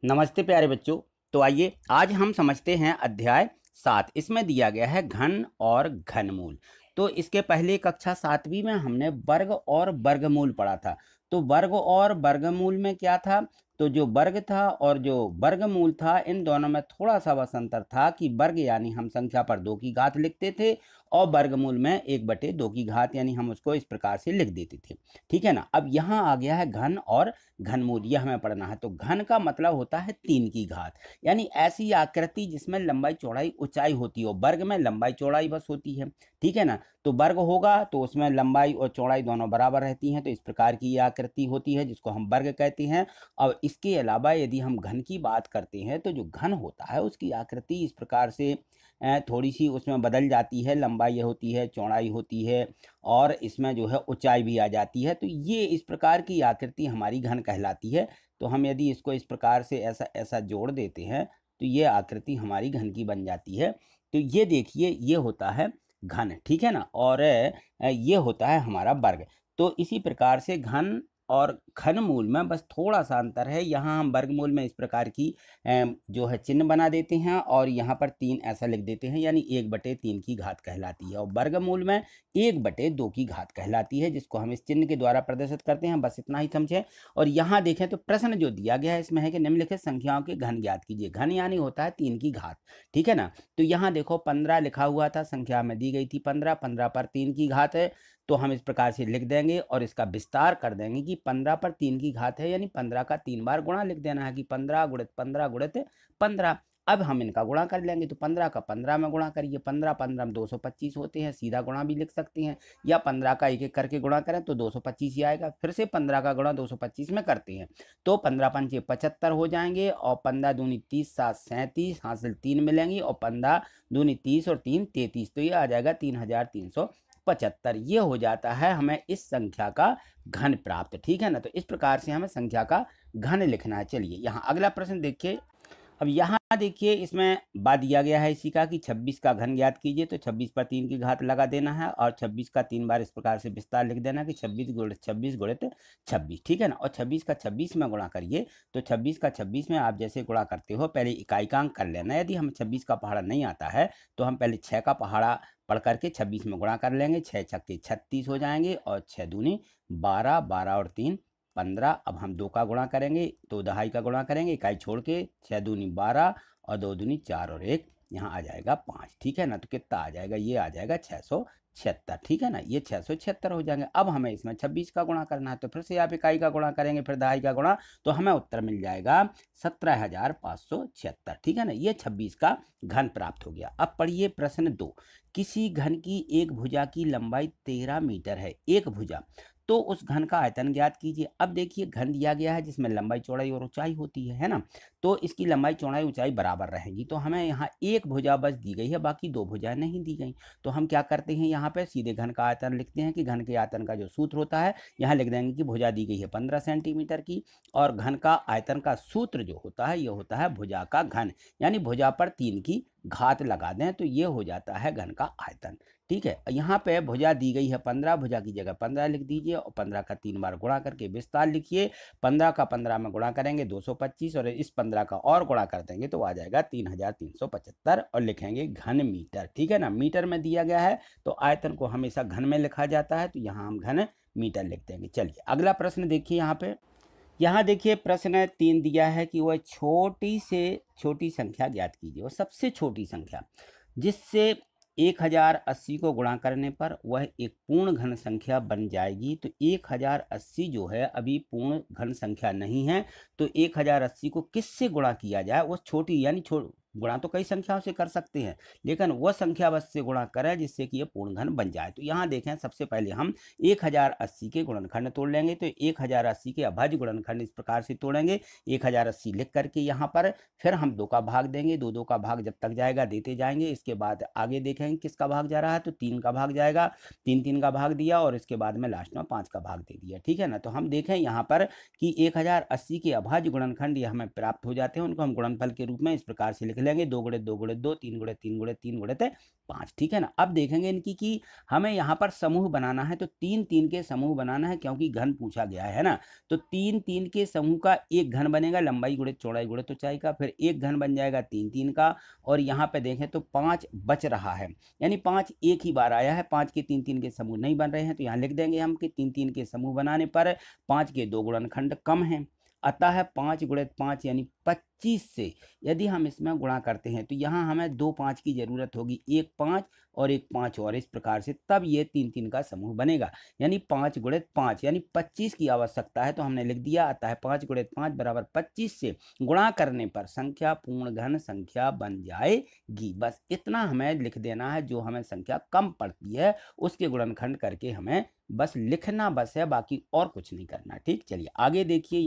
नमस्ते प्यारे बच्चों। तो आइए आज हम समझते हैं अध्याय 7। इसमें दिया गया है घन और घनमूल। तो इसके पहले कक्षा 7वीं में हमने वर्ग और वर्गमूल पढ़ा था। तो वर्ग और वर्गमूल में क्या था? तो जो वर्ग था और जो वर्गमूल था, इन दोनों में थोड़ा सा बस अंतर था कि वर्ग यानी हम संख्या पर 2 की घात लिखते थे और वर्गमूल में 1/2 की घात यानी हम उसको इस प्रकार से लिख देते थे। ठीक है ना। अब यहाँ आ गया है घन और घनमूल, यह हमें पढ़ना है। तो घन का मतलब होता है 3 की घात, यानी ऐसी आकृति जिसमें लंबाई चौड़ाई ऊंचाई होती हो। वर्ग में लंबाई चौड़ाई बस होती है, ठीक है ना। तो वर्ग होगा तो उसमें लंबाई और चौड़ाई दोनों बराबर रहती हैं, तो इस प्रकार की यह आकृति होती है जिसको हम वर्ग कहते हैं। अब इसके अलावा यदि हम घन की बात करते हैं तो जो घन होता है उसकी आकृति इस प्रकार से थोड़ी सी उसमें बदल जाती है। लंबाई होती है, चौड़ाई होती है और इसमें जो है ऊंचाई भी आ जाती है। तो ये इस प्रकार की आकृति हमारी घन कहलाती है। तो हम यदि इसको इस प्रकार से ऐसा ऐसा जोड़ देते हैं तो ये आकृति हमारी घन की बन जाती है। तो ये देखिए, ये होता है घन, ठीक है ना। और ये होता है हमारा वर्ग। तो इसी प्रकार से घन और घनमूल में बस थोड़ा सा अंतर है। यहाँ हम वर्गमूल में इस प्रकार की जो है चिन्ह बना देते हैं और यहाँ पर 3 ऐसा लिख देते हैं, यानी 1/3 की घात कहलाती है। और वर्गमूल में 1/2 की घात कहलाती है, जिसको हम इस चिन्ह के द्वारा प्रदर्शित करते हैं। बस इतना ही समझें। और यहाँ देखें तो प्रश्न जो दिया गया है इसमें है कि निम्नलिखित संख्याओं के घन ज्ञात कीजिए। घन यानी होता है 3 की घात, ठीक है ना। तो यहाँ देखो 15 लिखा हुआ था, संख्या में दी गई थी 15। 15 पर 3 की घात है, तो हम इस प्रकार से लिख देंगे और इसका विस्तार कर देंगे कि 15 पर 3 की घात है, यानी 15 का 3 बार गुणा लिख देना है कि 15 गुणित 15 गुणित 15। अब हम इनका गुणा कर लेंगे, तो 15 का 15 में गुणा करिए। 15 15 में 225 होते हैं, सीधा गुणा भी लिख सकते हैं, या 15 का एक एक करके गुणा करें तो 225 ही आएगा। फिर से 15 का गुणा 225 में करते हैं तो 15 पंचे 75 हो जाएंगे और 15 दूनी 30, 7 37, हासिल 3 मिलेंगी और 15 दूनी 30 और 3 33। तो ये आ जाएगा 3375। ये हो जाता है हमें इस संख्या का घन प्राप्त, ठीक है ना। तो इस प्रकार से हमें संख्या का घन लिखना है। चलिए यहाँ अगला प्रश्न देखिए। अब यहाँ देखिए, इसमें बात दिया गया है इसी का कि 26 का घन ज्ञात कीजिए। तो 26 पर 3 की घात लगा देना है और 26 का 3 बार इस प्रकार से विस्तार लिख देना कि 26 गुणित 26 गुणित 26, ठीक है ना। और 26 का 26 में गुणा करिए। तो 26 का 26 में आप जैसे गुणा करते हो पहले इकाई का अंक कर लेना। यदि हम 26 का पहाड़ा नहीं आता है तो हम पहले 6 का पहाड़ा पढ़ करके 26 में गुणा कर लेंगे। 6 छक्के 36 हो जाएंगे और 6 दूनी 12, 12 और 3 15। अब हम 2 का गुणा करेंगे तो दहाई का गुणा करेंगे, इकाई छोड़ के। 6 दूनी 12 और 2 दूनी 4 और 1 यहाँ आ जाएगा 5, ठीक है ना। तो कितना आ जाएगा? ये आ जाएगा 676, ठीक है ना। ये 676 हो जाएंगे। अब हमें इसमें 26 का गुणा करना है, तो फिर से आप इकाई का गुणा करेंगे, फिर दहाई का गुणा, तो हमें उत्तर मिल जाएगा 17576, ठीक है ना। ये 26 का घन प्राप्त हो गया। अब पढ़िए प्रश्न 2। किसी घन की एक भुजा की लंबाई 13 मीटर है, एक भुजा, तो उस घन का आयतन ज्ञात कीजिए। अब देखिए घन दिया गया है जिसमें लंबाई चौड़ाई और ऊंचाई होती है ना। तो इसकी लंबाई चौड़ाई ऊंचाई बराबर रहेगी। तो हमें यहाँ एक भुजा बस दी गई है, बाकी 2 भुजाएं नहीं दी गई। तो हम क्या करते हैं, यहाँ पे सीधे घन का आयतन लिखते हैं कि घन के आयतन का जो सूत्र होता है, यहाँ लिख देंगे कि भुजा दी गई है 15 सेंटीमीटर की और घन का आयतन का सूत्र जो होता है ये होता है भुजा का घन, यानी भुजा पर 3 की घात लगा दें तो ये हो जाता है घन का आयतन, ठीक है। यहाँ पे भुजा दी गई है 15, भुजा की जगह 15 लिख दीजिए और 15 का 3 बार गुणा करके विस्तार लिखिए। 15 का 15 में गुणा करेंगे 225 और इस 15 का और गुणा कर देंगे तो आ जाएगा 3375 और लिखेंगे घन मीटर, ठीक है ना। मीटर में दिया गया है तो आयतन को हमेशा घन में लिखा जाता है, तो यहाँ हम घन मीटर लिख देंगे। चलिए अगला प्रश्न देखिए। यहाँ देखिए प्रश्न 3 दिया है कि वह छोटी से छोटी संख्या ज्ञात कीजिए। वह सबसे छोटी संख्या जिससे 1080 को गुणा करने पर वह एक पूर्ण घन संख्या बन जाएगी। तो 1080 जो है अभी पूर्ण घन संख्या नहीं है, तो 1080 को किससे गुणा किया जाए? वो छोटी यानी गुणा तो कई संख्याओं से कर सकते हैं, लेकिन वह संख्या बस से गुणा करें जिससे कि ये पूर्ण घन बन जाए। तो यहाँ देखें सबसे पहले हम 1080 के गुणनखंड तोड़ लेंगे। तो 1080 के अभाज्य गुणनखंड इस प्रकार से तोड़ेंगे, 1080 लिख करके यहाँ पर फिर हम 2 का भाग देंगे। 2 2 का भाग जब तक जाएगा देते जाएंगे। इसके बाद आगे देखेंगे किसका भाग जा रहा है, तो 3 का भाग जाएगा। 3 3 का भाग दिया और इसके बाद में लास्ट में 5 का भाग दे दिया, ठीक है ना। तो हम देखें यहाँ पर कि 1080 के अभाज्य गुणनखंड ये हमें प्राप्त हो जाते हैं, उनको हम गुणनफल के रूप में इस प्रकार से लिख लेंगे 2 गुणे 2 गुणे 2, 3 गुणे 3 गुणे 3 गुणे 5, ठीक है ना। अब देखेंगे इनकी कि हमें यहाँ पर समूह बनाना है, तो 3 3 के समूह बनाना है क्योंकि घन पूछा गया है ना। तो 3 3 के समूह का एक घन बनेगा, लंबाई गुणे चौड़ाई गुणे ऊंचाई का, फिर एक घन बन जाएगा 3 3 का, और यहाँ पे देखें तो 5 बच रहा है, यानी 5 एक ही बार आया है, 5 के 3 3 के समूह नहीं बन रहे हैं, तो यहाँ लिख देंगे हम कि 3 3 के समूह बनाने पर 5 के 2 गुणनखंड कम है, अतः 5 गुणे 5 यानी 25 से यदि हम इसमें गुणा करते हैं तो यहाँ हमें 2 5 की जरूरत होगी, एक 5 और एक 5 और, इस प्रकार से तब ये 3 3 का समूह बनेगा, यानी 5 गुणे 5 यानी 25 की आवश्यकता है, तो हमने लिख दिया, अतः 5 गुणे 5 बराबर 25 से गुणा करने पर संख्या पूर्ण घन संख्या बन जाएगी। बस इतना हमें लिख देना है, जो हमें संख्या कम पड़ती है उसके गुणनखंड करके हमें बस लिखना बस है, बाकी और कुछ नहीं करना, ठीक। चलिए आगे देखिए,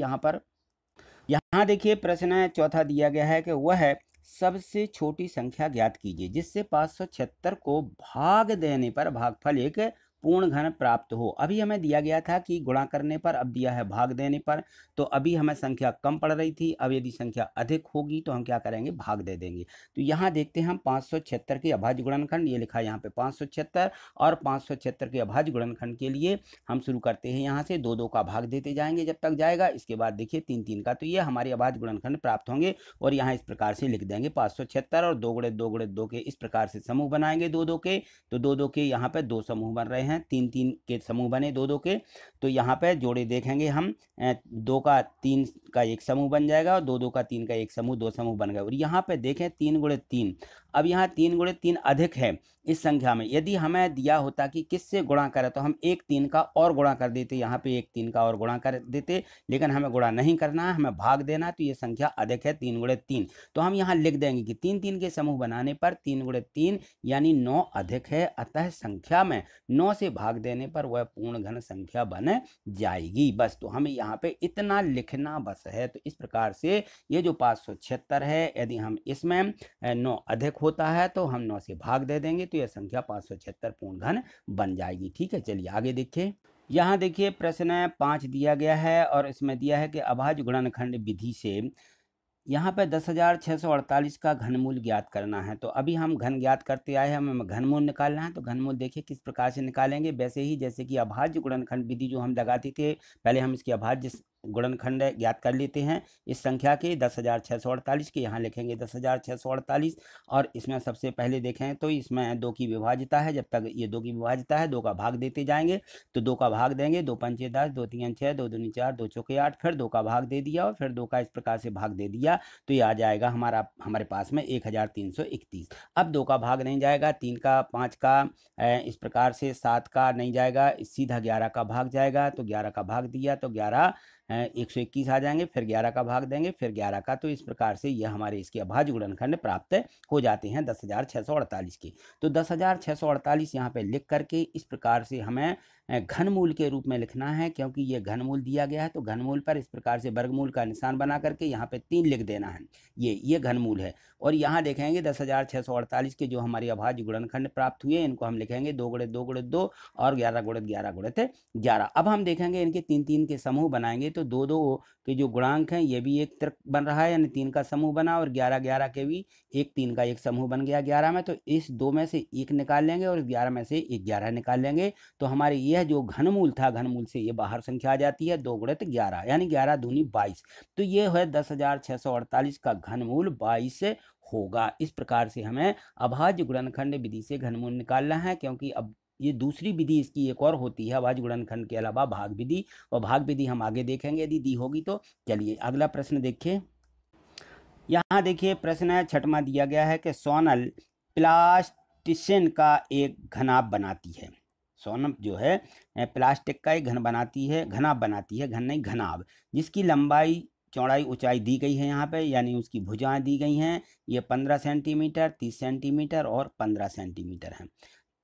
यहाँ देखिए प्रश्न चौथा दिया गया है कि वह सबसे छोटी संख्या ज्ञात कीजिए जिससे 576 को भाग देने पर भागफल एक पूर्ण घन प्राप्त हो। अभी हमें दिया गया था कि गुणा करने पर, अब दिया है भाग देने पर, तो अभी हमें संख्या कम पड़ रही थी, अब यदि संख्या अधिक होगी तो हम क्या करेंगे, भाग दे देंगे। तो यहाँ देखते हैं हम 576 के अभाज्य गुणनखंड, ये लिखा है यहाँ पे 576, और 576 के अभाज्य गुणनखंड के लिए हम शुरू करते हैं यहाँ से, 2 2 का भाग देते जाएंगे जब तक जाएगा, इसके बाद देखिए 3 3 का, तो ये हमारे अभाज्य गुणनखंड प्राप्त होंगे, और यहाँ इस प्रकार से लिख देंगे 576 और 2 गुणे 2 गुणे 2 के इस प्रकार से समूह बनाएंगे 2 2 के, तो 2 2 के यहाँ पे 2 समूह बन रहे हैं, 3 3 के समूह बने 2 2 के, तो यहाँ पे जोड़े देखेंगे हम, 2 का 3 का एक समूह बन जाएगा, और 2 2 का 3 का एक समूह, 2 समूह बन गए। और यहाँ पे देखें 3 गुणे 3, अब यहाँ 3 गुणे 3 अधिक है इस संख्या में, यदि हमें दिया होता कि किससे गुणा करें तो हम एक 3 का और गुणा कर देते, यहाँ पे एक 3 का और गुणा कर देते, लेकिन हमें गुणा नहीं करना है, हमें भाग देना है, तो ये संख्या अधिक है 3 गुणे 3, तो हम यहाँ लिख देंगे कि 3 3 के समूह बनाने पर 3 गुणे 3 यानी 9 अधिक है, अतः संख्या में 9 से भाग देने पर वह पूर्ण घन संख्या बन जाएगी। बस, तो हमें यहाँ पे इतना लिखना बस है। तो इस प्रकार से ये जो 576 है, यदि हम इसमें 9 अधिक होता है तो हम 9 से भाग दे देंगे, तो यह संख्या 576 पूर्ण घन बन जाएगी, ठीक है। चलिए आगे देखिए, यहाँ देखिए प्रश्न 5 दिया गया है, और इसमें दिया है कि अभाज्य गुणनखंड विधि से यहाँ पे 10,648 का घनमूल ज्ञात करना है। तो अभी हम घन ज्ञात करते आए हैं, हमें घनमूल निकालना है, तो घनमूल देखिए किस प्रकार से निकालेंगे, वैसे ही जैसे कि अभाज्य गुणनखंड विधि जो हम लगाते थे, पहले हम इसकी अभाज्य गुणनखंड ज्ञात कर लेते हैं इस संख्या के 10,648 के, यहाँ लिखेंगे 10,648, और इसमें सबसे पहले देखें तो इसमें 2 की विभाज्यता है, जब तक ये 2 की विभाज्यता है 2 का भाग देते जाएंगे, तो 2 का भाग देंगे, 2 पंचे 10, 2 तीन 6, 2 दूनी 4, 2 चौके 8, फिर 2 का भाग दे दिया, और फिर 2 का इस प्रकार से भाग दे दिया, तो ये आ जाएगा हमारे पास में 1331। अब 2 का भाग नहीं जाएगा, 3 का 5 का इस प्रकार से 7 का नहीं जाएगा, सीधा 11 का भाग जाएगा, तो 11 का भाग दिया तो 11 121 आ जाएंगे, फिर 11 का भाग देंगे, फिर 11 का, तो इस प्रकार से यह हमारे इसके अभाज्य गुणनखंड प्राप्त हो जाते हैं 10,648 के। तो 10,648 यहाँ पे लिख करके इस प्रकार से हमें घनमूल के रूप में लिखना है, क्योंकि ये घनमूल दिया गया है, तो घनमूल पर इस प्रकार से वर्गमूल का निशान बना करके यहाँ पे 3 लिख देना है, ये घनमूल है। और यहाँ देखेंगे 10,648 के जो हमारे अभाज्य गुणनखंड प्राप्त हुए, इनको हम लिखेंगे 2 गुणे 2 गुणे 2 और 11 गुणे 11 गुणे 11। अब हम देखेंगे इनके 3 3 के समूह बनाएंगे, तो 2 2 के जो गुणांक हैं ये भी एक तर्क बन रहा है, यानी 3 का समूह बना, और 11 11 के भी एक 3 का एक समूह बन गया 11 में, तो इस 2 में से 1 निकाल लेंगे और 11 में से 11 निकाल लेंगे, तो हमारे यह जो घनमूल था, घनमूल से ये बाहर संख्या आ जाती है 2 गुणे 11, यानी 11 दूनी 22, तो ये है 10,648 का घनमूल 22 होगा। इस प्रकार से हमें अभाज्य गुणनखंड विधि से घनमूल निकालना है, क्योंकि अब ये दूसरी विधि इसकी एक और होती है अभाज्य गुणनखंड के अलावा, भाग विधि, और भाग विधि हम आगे देखेंगे यदि दी होगी तो। चलिए अगला प्रश्न देखिए, यहाँ देखिए प्रश्न 6वां दिया गया है कि सोनल प्लास्टिशियन का एक घनाभ बनाती है। सोनम जो है प्लास्टिक का एक घनाभ बनाती है, घन नहीं घनाभ, जिसकी लंबाई चौड़ाई ऊंचाई दी गई है यहाँ पे, यानी उसकी भुजाएं दी गई हैं, ये 15 सेंटीमीटर, 30 सेंटीमीटर और 15 सेंटीमीटर हैं।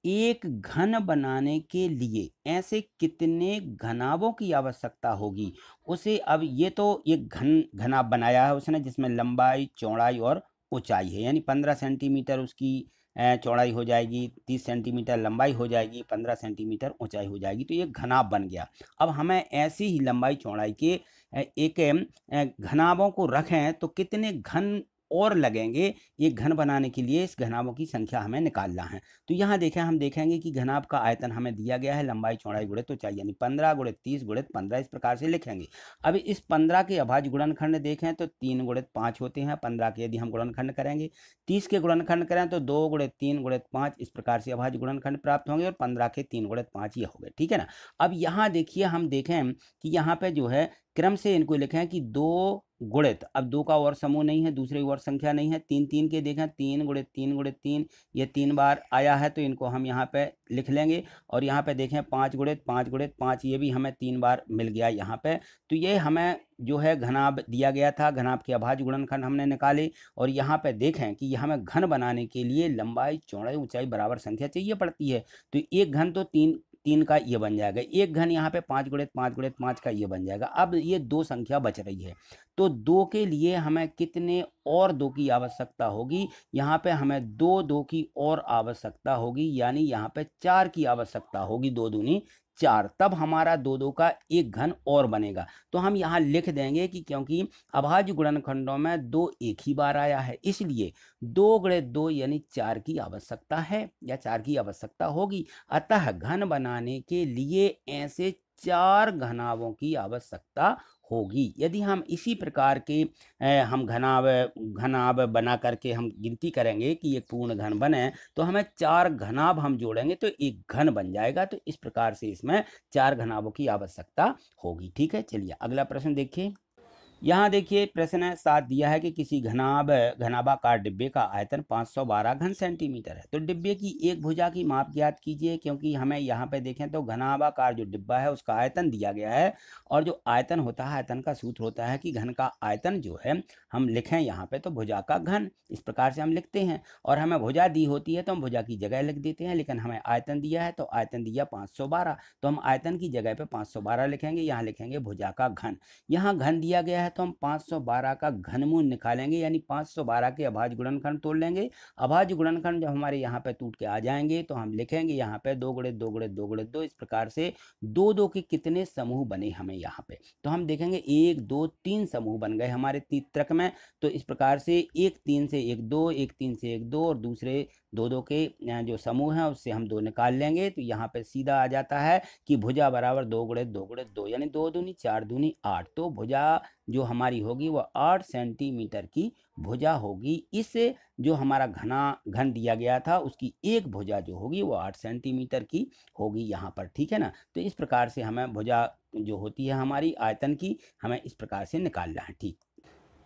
एक घन बनाने के लिए ऐसे कितने घनाभों की आवश्यकता होगी उसे। अब ये तो एक घनाभ बनाया है उसने, जिसमें लंबाई चौड़ाई और ऊंचाई है, यानी 15 सेंटीमीटर उसकी चौड़ाई हो जाएगी, 30 सेंटीमीटर लंबाई हो जाएगी, 15 सेंटीमीटर ऊंचाई हो जाएगी, तो ये घनाभ बन गया। अब हमें ऐसी ही लंबाई चौड़ाई के एक घनाभों को रखें तो कितने घन और लगेंगे एक घन बनाने के लिए। इस घनाभों की संख्या हमें निकालना है। तो यहाँ देखें, हम देखेंगे कि घनाभ का आयतन हमें दिया गया है, लंबाई चौड़ाई गुणित ऊंचाई, यानी 15 गुणित 30 गुणित 15, इस प्रकार से लिखेंगे। अब इस 15 के अभाज्य गुणनखंड देखें तो 3 गुणित 5 होते हैं। 15 के यदि हम गुणनखंड करेंगे, 30 के गुणनखंड करें तो 2 गुणित 3 गुणित 5, इस प्रकार से अभाज्य गुणनखंड प्राप्त होंगे, और 15 के 3 गुणित 5 ये हो गए, ठीक है ना। अब यहाँ देखिए, हम देखें कि यहाँ पे जो है क्रम से इनको लिखें कि 2 गुणित, अब 2 का और समूह नहीं है, दूसरी और संख्या नहीं है, 3 3 के देखें, 3 गुणित 3 गुणित 3, ये 3 बार आया है, तो इनको हम यहाँ पे लिख लेंगे। और यहाँ पे देखें 5 गुणित 5 गुणित 5, ये भी हमें 3 बार मिल गया यहाँ पे। तो ये हमें जो है घनाभ दिया गया था, घनाभ के अभाज्य गुणनखंड हमने निकाले। और यहाँ पे देखें कि हमें घन बनाने के लिए लंबाई चौड़ाई ऊंचाई बराबर संख्या चाहिए पड़ती है। तो एक घन तो 3 का ये बन जाएगा, एक घन यहाँ पे 5 गुणित 5 गुणित 5 का ये बन जाएगा। अब ये 2 संख्या बच रही है, तो 2 के लिए हमें कितने और 2 की आवश्यकता होगी? यहाँ पे हमें 2 की और आवश्यकता होगी, यानी यहाँ पे 4 की आवश्यकता होगी, 2 दूनी 4, तब हमारा 2 का एक घन और बनेगा। तो हम यहाँ लिख देंगे कि क्योंकि अभाज्य गुणनखंडों में 2 एक ही बार आया है, इसलिए 2 गुणित 2 यानी 4 की आवश्यकता है, या 4 की आवश्यकता होगी। अतः घन बनाने के लिए ऐसे 4 घनाभों की आवश्यकता होगी। यदि हम इसी प्रकार के हम घनाभ बना करके हम गिनती करेंगे कि एक पूर्ण घन बने, तो हमें 4 घनाभ हम जोड़ेंगे तो एक घन बन जाएगा। तो इस प्रकार से इसमें 4 घनाभों की आवश्यकता होगी, ठीक है। चलिए अगला प्रश्न देखिए। यहाँ देखिए प्रश्न 7 दिया है कि किसी घनाभाकार डिब्बे का आयतन 512 घन सेंटीमीटर है। तो डिब्बे की एक भुजा की माप ज्ञात कीजिए, क्योंकि हमें यहाँ पे देखें तो घनाभाकार जो डिब्बा है उसका आयतन दिया गया है, और जो आयतन होता है, आयतन का सूत्र होता है कि घन का आयतन जो है हम लिखें यहाँ पे तो भुजा का घन, इस प्रकार से हम लिखते हैं। और हमें भुजा दी होती है तो हम भुजा की जगह लिख देते हैं, लेकिन हमें आयतन दिया है तो आयतन दिया 512, तो हम आयतन की जगह पे 512 लिखेंगे, यहाँ लिखेंगे भुजा का घन। यहाँ घन दिया गया है तो हम 512 का घनमूल निकालेंगे, यानी 512 के अभाज्य गुणनखंड तोड़ लेंगे। अभाज्य गुणनखंड जब हमारे यहाँ पे टूट के आ जाएंगे तो हम लिखेंगे यहाँ पे 2 गुणित 2 गुणित 2 गुणित 2, इस प्रकार से 2 के कितने समूह बने हमें यहाँ पे, तो हम देखेंगे 1 2 3 समूह बन गए हमारे तीत्रक में। तो इस प्रकार से 1 3 से 1 2, 1 3 से 1 2, और दूसरे 2 के जो समूह है उससे हम 2 निकाल लेंगे। तो यहाँ पे सीधा आ जाता है कि भुजा बराबर 2 गुणित 2 गुणित 2, यानी 2 दूनी 4 दूनी 8। तो भुजा जो हमारी होगी वो 8 सेंटीमीटर की भुजा होगी। इस जो हमारा घन दिया गया था उसकी एक भुजा जो होगी वो 8 सेंटीमीटर की होगी यहाँ पर, ठीक है ना। तो इस प्रकार से हमें भुजा जो होती है हमारी आयतन की, हमें इस प्रकार से निकालना है, ठीक।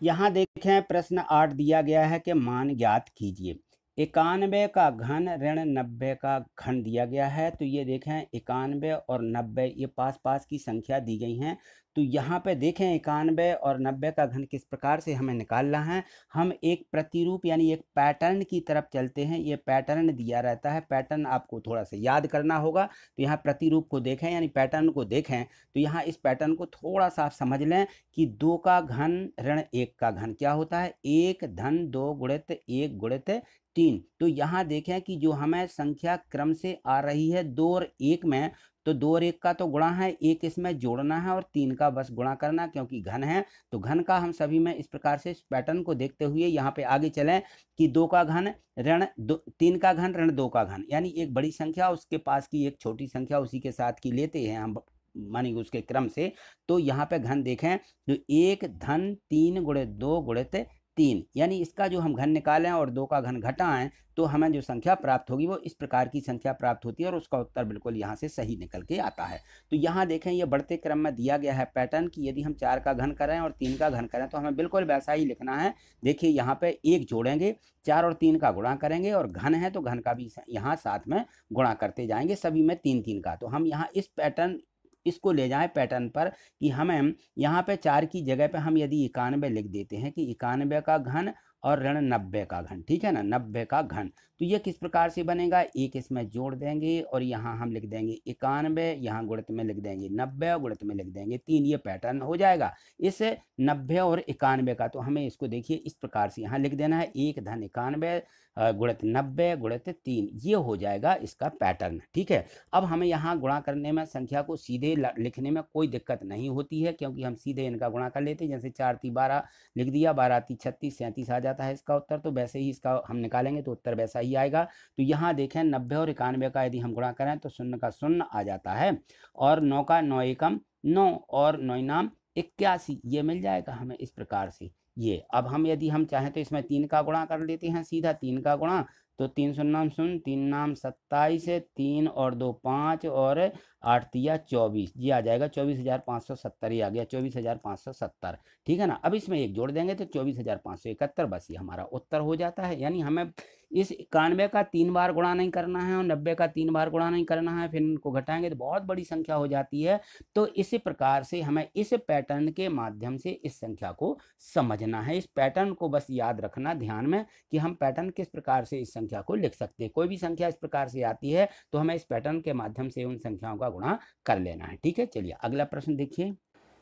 यहाँ देखें प्रश्न 8 दिया गया है कि मान ज्ञात कीजिए। 91 का घन ऋण 90 का घन दिया गया है। तो ये देखें 91 और 90 ये पास पास की संख्या दी गई हैं। तो यहाँ पे देखें 91 और 90 का घन किस प्रकार से हमें निकालना है। हम एक प्रतिरूप यानी एक पैटर्न की तरफ चलते हैं। ये पैटर्न दिया रहता है, पैटर्न आपको थोड़ा सा याद करना होगा। तो यहाँ प्रतिरूप को देखें यानी पैटर्न को देखें, तो यहाँ इस पैटर्न को थोड़ा सा आप समझ लें कि 2 का घन ऋण 1 का घन क्या होता है, 1 धन 2 गुणित 1 गुणित 3। तो यहाँ देखें कि जो हमें संख्या क्रम से आ रही है 2 और 1 में, तो 2 और 1 का तो गुणा है, 1 इसमें जोड़ना है और 3 का बस गुणा करना, क्योंकि घन है। तो घन का हम सभी में इस प्रकार से इस पैटर्न को देखते हुए यहाँ पे आगे चलें कि 2 का घन ऋण 3 का घन ऋण 2 का घन, यानी एक बड़ी संख्या उसके पास की एक छोटी संख्या उसी के साथ की लेते हैं हम, मानी उसके क्रम से। तो यहाँ पे घन देखें तो 1 धन 3 गुणित 2 गुणित 3, यानी इसका जो हम घन निकालें और 2 का घन घटाएं तो हमें जो संख्या प्राप्त होगी वो इस प्रकार की संख्या प्राप्त होती है, और उसका उत्तर बिल्कुल यहाँ से सही निकल के आता है। तो यहाँ देखें ये बढ़ते क्रम में दिया गया है पैटर्न कि यदि हम 4 का घन करें और 3 का घन करें तो हमें बिल्कुल वैसा ही लिखना है। देखिए यहाँ पे 1 जोड़ेंगे, 4 और 3 का गुणा करेंगे, और घन है तो घन का भी यहाँ साथ में गुणा करते जाएंगे, सभी में 3 3 का। तो हम यहाँ इस पैटर्न इसको ले जाएं पैटर्न पर कि हमें यहाँ पे 4 की जगह पे हम यदि 91 लिख देते हैं कि 91 का घन और ऋण 90 का घन, ठीक है ना, 90 का घन। तो ये किस प्रकार से बनेगा, 1 इसमें जोड़ देंगे और यहाँ हम लिख देंगे 91, यहाँ गुणित में लिख देंगे 90 और गुणित में लिख देंगे 3, ये पैटर्न हो जाएगा इस 90 और 91 का। तो हमें इसको देखिए इस प्रकार से यहाँ लिख देना है 1 धन 91 गुणित 90 गुणित 3, ये हो जाएगा इसका पैटर्न, ठीक है। अब हमें यहाँ गुणा करने में संख्या को सीधे लिखने में कोई दिक्कत नहीं होती है, क्योंकि हम सीधे इनका गुणा कर लेते हैं। जैसे 4 × 3 = 12 लिख दिया, 12 × 3 = 36, 37 आ जाता जाता है इसका उत्तर, तो वैसे ही इसका हम निकालेंगे तो उत्तर वैसा ही आएगा। तो यहाँ देखें 90 और 91 का यदि हम गुणा करें तो 0 का 0 आ जाता है, और 9 का 9 एकम 9 और 9 नाम 81, ये मिल जाएगा हमें इस प्रकार से। ये अब हम यदि हम चाहें तो इसमें 3 का गुणा कर लेते हैं, सीधा 3 का गुणा, तो 3 शून्य शून्य, 3 नाम 27, 3 और 2 5 और 8 तिया 24, ये आ जाएगा 24,570, ये आ गया 24,570। ठीक है ना। अब इसमें एक जोड़ देंगे तो 24,571, बस ये हमारा उत्तर हो जाता है। यानी हमें इस 91 का 3 बार गुणा नहीं करना है और 90 का 3 बार गुणा नहीं करना है, फिर इनको घटाएंगे तो बहुत बड़ी संख्या हो जाती है। तो इसी प्रकार से हमें इस पैटर्न के माध्यम से इस संख्या को समझना है। इस पैटर्न को बस याद रखना ध्यान में कि हम पैटर्न किस प्रकार से इस संख्या को लिख सकते हैं। कोई भी संख्या इस प्रकार से आती है तो हमें इस पैटर्न के माध्यम से उन संख्याओं का गुणा कर लेना है। ठीक है, चलिए अगला प्रश्न देखिए।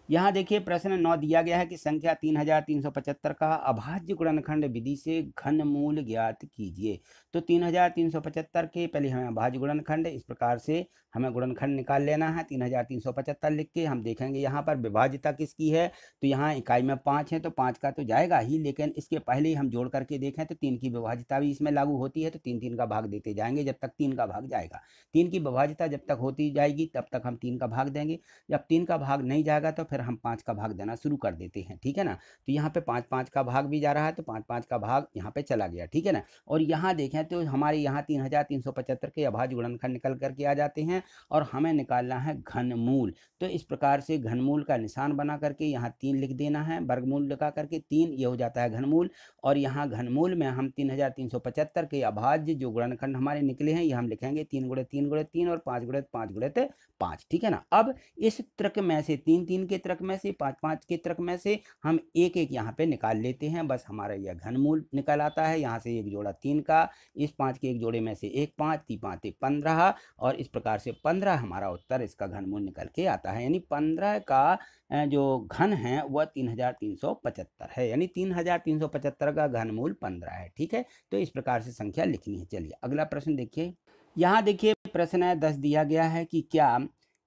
यहाँ देखिए प्रश्न 9 दिया गया है कि संख्या 3375 का अभाज्य गुणनखंड विधि से घनमूल ज्ञात कीजिए। तो 3375 के पहले हमें अभाज्य गुणनखंड, इस प्रकार से हमें गुणनखंड निकाल लेना है। 3375 लिख के हम देखेंगे यहाँ पर विभाज्यता किसकी है, तो यहाँ इकाई में 5 है तो 5 का तो जाएगा ही, लेकिन इसके पहले ही हम जोड़ करके देखें तो 3 की विभाज्यता भी इसमें लागू होती है। तो 3 3 का भाग देते जाएंगे जब तक 3 का भाग जाएगा। 3 की विभाज्यता जब तक होती जाएगी तब तक हम 3 का भाग देंगे। जब 3 का भाग नहीं जाएगा तो फिर हम 5 का भाग देना शुरू कर देते हैं। ठीक है ना। तो यहाँ पे 5 5 का भाग भी जा रहा है तो 5 5 का भाग यहाँ पे चला गया। ठीक है ना। और यहाँ देखें तो हमारे यहाँ 3375 के अभाज्य गुणनखंड निकल करके आ जाते हैं और हमें निकालना है घनमूल। तो इस प्रकार से घनमूल का निशान बना करके यहाँ 3 लिख देना है, वर्गमूल लगा करके 3, ये हो जाता है घनमूल। और यहाँ घनमूल में हम 3375 के अभाज्य जो गुणनखंड हमारे निकले हैं ये हम लिखेंगे 3 गुणे 3 गुणे 3 और 5 गुणे 5 गुणे 5। ठीक है ना। अब इस तर्क में से 3 3 के तर्क में से 5 5 के तर्क में से हम एक एक यहाँ पे निकाल लेते हैं, बस हमारा यह घनमूल निकल आता है। यहाँ से एक जोड़ा 3 का, इस 5 के एक जोड़े में से एक 5, 3 5 15, और इस प्रकार से 15 हमारा उत्तर इसका घनमूल निकल के आता है। यानी 15 का जो घन है वह 3375 है, यानी 3375 का घनमूल 15 है। ठीक है, तो इस प्रकार से संख्या लिखनी है। चलिए अगला प्रश्न देखिए। यहाँ देखिए प्रश्न है 10 दिया गया है कि क्या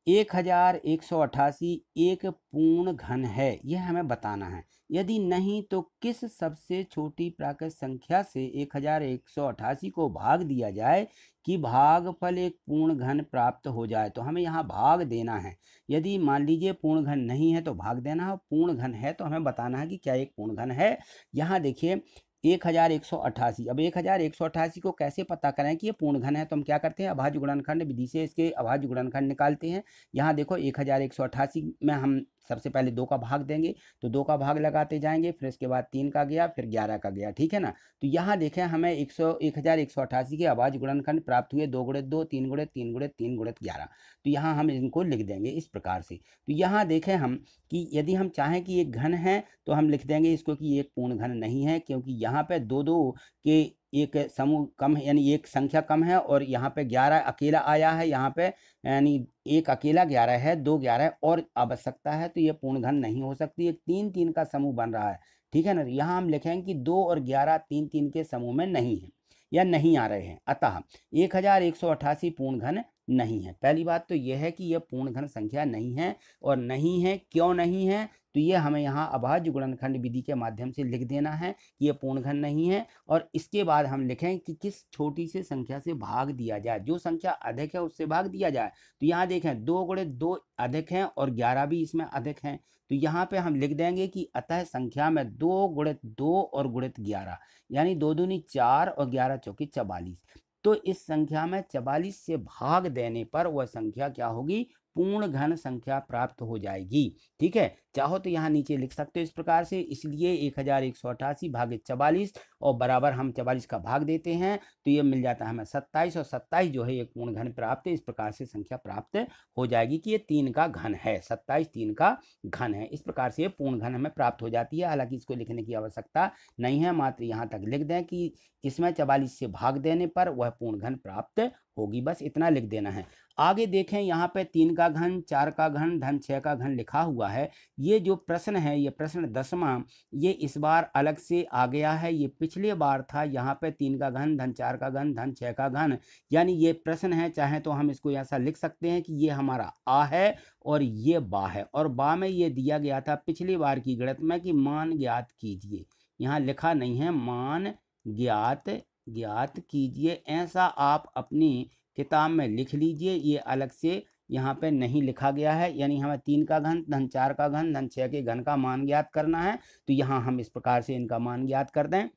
1188 एक पूर्ण घन है, यह हमें बताना है। यदि नहीं तो किस सबसे छोटी प्राकृत संख्या से 1188 को भाग दिया जाए कि भागफल एक पूर्ण घन प्राप्त हो जाए। तो हमें यहाँ भाग देना है। यदि मान लीजिए पूर्ण घन नहीं है तो भाग देना है, पूर्ण घन है तो हमें बताना है कि क्या एक पूर्ण घन है। यहाँ देखिए 1188, अब 1188 को कैसे पता करें कि ये पूर्ण घन है, तो हम क्या करते हैं अभाज्य गुणनखंड विधि से इसके अभाज्य गुणनखंड निकालते हैं। यहाँ देखो 1188 में हम सबसे पहले 2 का भाग देंगे, तो 2 का भाग लगाते जाएंगे, फिर इसके बाद 3 का गया, फिर 11 का गया। ठीक है ना। तो यहाँ देखें हमें 1188 के अभाज्य गुणनखंड प्राप्त हुए 2 गुणे 2, 3 गुणे 3 गुणे 3 गुणे 11। तो यहाँ हम इनको लिख देंगे इस प्रकार से। तो यहाँ देखें हम कि यदि हम चाहें कि एक घन है तो हम लिख देंगे इसको कि एक पूर्ण घन नहीं है, क्योंकि यहाँ पे 2 2 के एक समूह कम है, यानी एक संख्या कम है, और यहाँ पे 11 अकेला आया है यहाँ पे, यानी एक अकेला 11 है, 2 11 और आवश्यकता है, तो ये पूर्ण घन नहीं हो सकती। एक 3 3 का समूह बन रहा है। ठीक है ना। यहाँ हम लिखेंगे कि 2 और 11 3 3 के समूह में नहीं है या नहीं आ रहे हैं, अतः 1188 पूर्ण घन नहीं है। पहली बात तो यह है कि यह पूर्ण घन संख्या नहीं है, और नहीं है क्यों नहीं है, तो ये हमें यहाँ अभाज्य गुणनखंड विधि के माध्यम से लिख देना है कि यह पूर्ण घन नहीं है। और इसके बाद हम लिखें कि किस छोटी से संख्या से भाग दिया जाए, जो संख्या अधिक है उससे भाग दिया जाए। तो यहाँ देखें 2 गुणे 2 अधिक हैं और 11 भी इसमें अधिक हैं, तो यहाँ पे हम लिख देंगे कि अतः संख्या में 2 गुणित 2 और गुणित 11, यानी 2 दूनी 4 और 11 चौकी 44। तो इस संख्या में 44 से भाग देने पर वह संख्या क्या होगी, पूर्ण घन संख्या प्राप्त हो जाएगी। ठीक है, चाहो तो यहाँ नीचे लिख सकते हो इस प्रकार से। इसलिए 1188 भागे 44 और बराबर हम 44 का भाग देते हैं तो ये मिल जाता है हमें 27, और 27 जो है एक पूर्ण घन प्राप्त है। इस प्रकार से संख्या प्राप्त हो जाएगी कि ये 3 का घन है, 27 3 का घन है। इस प्रकार से ये पूर्ण घन हमें प्राप्त हो जाती है। हालांकि इसको लिखने की आवश्यकता नहीं है, मात्र यहाँ तक लिख दें कि इसमें 44 से भाग देने पर वह पूर्ण घन प्राप्त होगी, बस इतना लिख देना है। आगे देखें यहाँ पे 3 का घन, 4 का घन, धन 6 का घन लिखा हुआ है। ये जो प्रश्न है, ये प्रश्न 10वां, ये इस बार अलग से आ गया है। ये पिछले बार था, यहाँ पे 3 का घन, धन 4 का घन, धन 6 का घन, यानी ये प्रश्न है। चाहे तो हम इसको ऐसा लिख सकते हैं कि ये हमारा आ है और ये बा है, और बा में ये दिया गया था पिछली बार की गणित में कि मान ज्ञात कीजिए। यहाँ लिखा नहीं है, मान ज्ञात ज्ञात कीजिए, ऐसा आप अपनी किताब में लिख लीजिए। ये अलग से यहाँ पे नहीं लिखा गया है, यानी हमें 3 का घन धन 4 का घन धन 6 के घन का मान ज्ञात करना है। तो यहाँ हम इस प्रकार से इनका मान ज्ञात कर दें।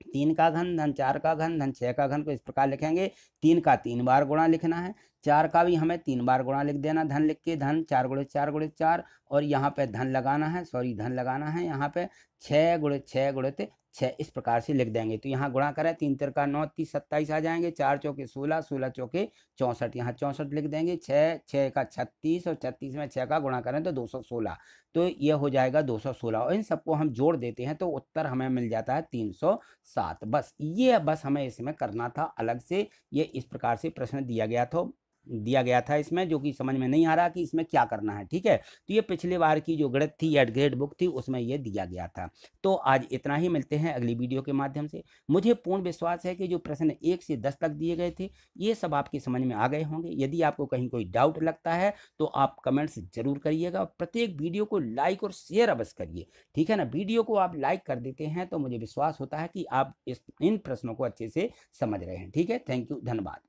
3 का घन धन 4 का घन धन 6 का घन को इस प्रकार लिखेंगे, 3 का 3 बार गुणा लिखना है, 4 का भी हमें 3 बार गुणा लिख देना, धन लिख के, धन 4 गुणे 4 गुणे 4, और यहाँ पे धन लगाना है, सॉरी धन लगाना है यहाँ पे, 6 गुणे 6 गुणे 6 इस प्रकार से लिख देंगे। तो यहाँ गुणा करें, 3 तिरका 9 30 27 आ जाएंगे, 4 चौके 16 16 चौके 64, यहाँ 64 लिख देंगे, 6 6 का 36 और 36 में 6 का गुणा करें तो 216, तो ये हो जाएगा 216, और इन सबको हम जोड़ देते हैं तो उत्तर हमें मिल जाता है 307। बस ये हमें इसमें करना था अलग से, ये इस प्रकार से प्रश्न दिया गया था इसमें, जो कि समझ में नहीं आ रहा कि इसमें क्या करना है। ठीक है, तो ये पिछले बार की जो गणित थी, एट ग्रेड बुक थी, उसमें ये दिया गया था। तो आज इतना ही, मिलते हैं अगली वीडियो के माध्यम से। मुझे पूर्ण विश्वास है कि जो प्रश्न 1 से 10 तक दिए गए थे, ये सब आपकी समझ में आ गए होंगे। यदि आपको कहीं कोई डाउट लगता है तो आप कमेंट्स जरूर करिएगा, और प्रत्येक वीडियो को लाइक और शेयर अवश्य करिए। ठीक है ना, वीडियो को आप लाइक कर देते हैं तो मुझे विश्वास होता है कि आप इन प्रश्नों को अच्छे से समझ रहे हैं। ठीक है, थैंक यू, धन्यवाद।